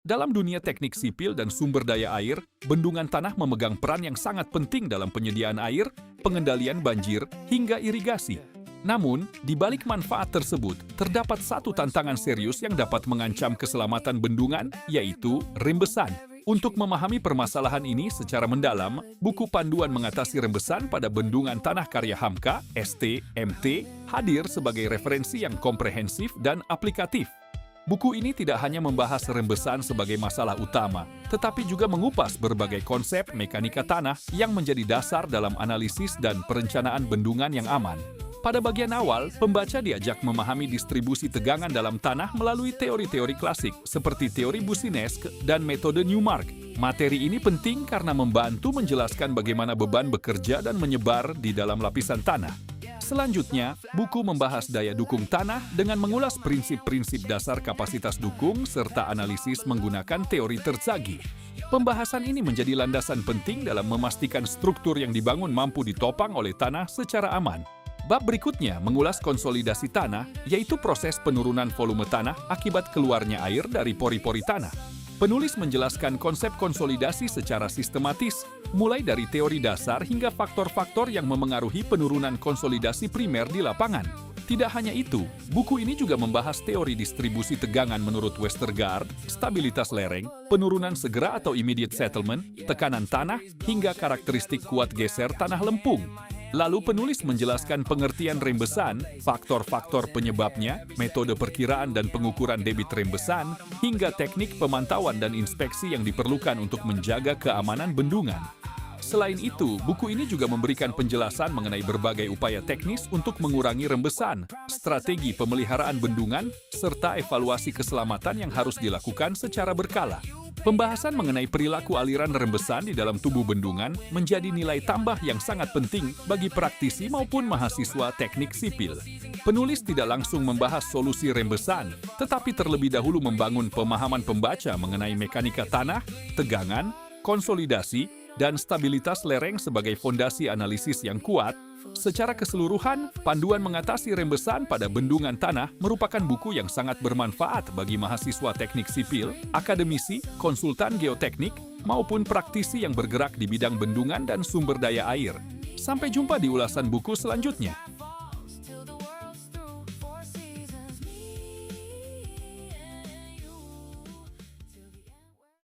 Dalam dunia teknik sipil dan sumber daya air, bendungan tanah memegang peran yang sangat penting dalam penyediaan air, pengendalian banjir, hingga irigasi. Namun, di balik manfaat tersebut, terdapat satu tantangan serius yang dapat mengancam keselamatan bendungan, yaitu rembesan. Untuk memahami permasalahan ini secara mendalam, buku Panduan Mengatasi Rembesan pada Bendungan Tanah karya Hamka, ST.MT, hadir sebagai referensi yang komprehensif dan aplikatif. Buku ini tidak hanya membahas rembesan sebagai masalah utama, tetapi juga mengupas berbagai konsep mekanika tanah yang menjadi dasar dalam analisis dan perencanaan bendungan yang aman. Pada bagian awal, pembaca diajak memahami distribusi tegangan dalam tanah melalui teori-teori klasik seperti teori Boussinesq dan metode Newmark. Materi ini penting karena membantu menjelaskan bagaimana beban bekerja dan menyebar di dalam lapisan tanah. Selanjutnya, buku membahas daya dukung tanah dengan mengulas prinsip-prinsip dasar kapasitas dukung serta analisis menggunakan teori Terzaghi. Pembahasan ini menjadi landasan penting dalam memastikan struktur yang dibangun mampu ditopang oleh tanah secara aman. Bab berikutnya mengulas konsolidasi tanah, yaitu proses penurunan volume tanah akibat keluarnya air dari pori-pori tanah. Penulis menjelaskan konsep konsolidasi secara sistematis, mulai dari teori dasar hingga faktor-faktor yang memengaruhi penurunan konsolidasi primer di lapangan. Tidak hanya itu, buku ini juga membahas teori distribusi tegangan menurut Westergaard, stabilitas lereng, penurunan segera atau immediate settlement, tekanan tanah, hingga karakteristik kuat geser tanah lempung. Lalu penulis menjelaskan pengertian rembesan, faktor-faktor penyebabnya, metode perkiraan dan pengukuran debit rembesan, hingga teknik pemantauan dan inspeksi yang diperlukan untuk menjaga keamanan bendungan. Selain itu, buku ini juga memberikan penjelasan mengenai berbagai upaya teknis untuk mengurangi rembesan, strategi pemeliharaan bendungan, serta evaluasi keselamatan yang harus dilakukan secara berkala. Pembahasan mengenai perilaku aliran rembesan di dalam tubuh bendungan menjadi nilai tambah yang sangat penting bagi praktisi maupun mahasiswa teknik sipil. Penulis tidak langsung membahas solusi rembesan, tetapi terlebih dahulu membangun pemahaman pembaca mengenai mekanika tanah, tegangan, konsolidasi, dan stabilitas lereng sebagai fondasi analisis yang kuat. Secara keseluruhan, Panduan Mengatasi Rembesan pada Bendungan Tanah merupakan buku yang sangat bermanfaat bagi mahasiswa teknik sipil, akademisi, konsultan geoteknik, maupun praktisi yang bergerak di bidang bendungan dan sumber daya air. Sampai jumpa di ulasan buku selanjutnya.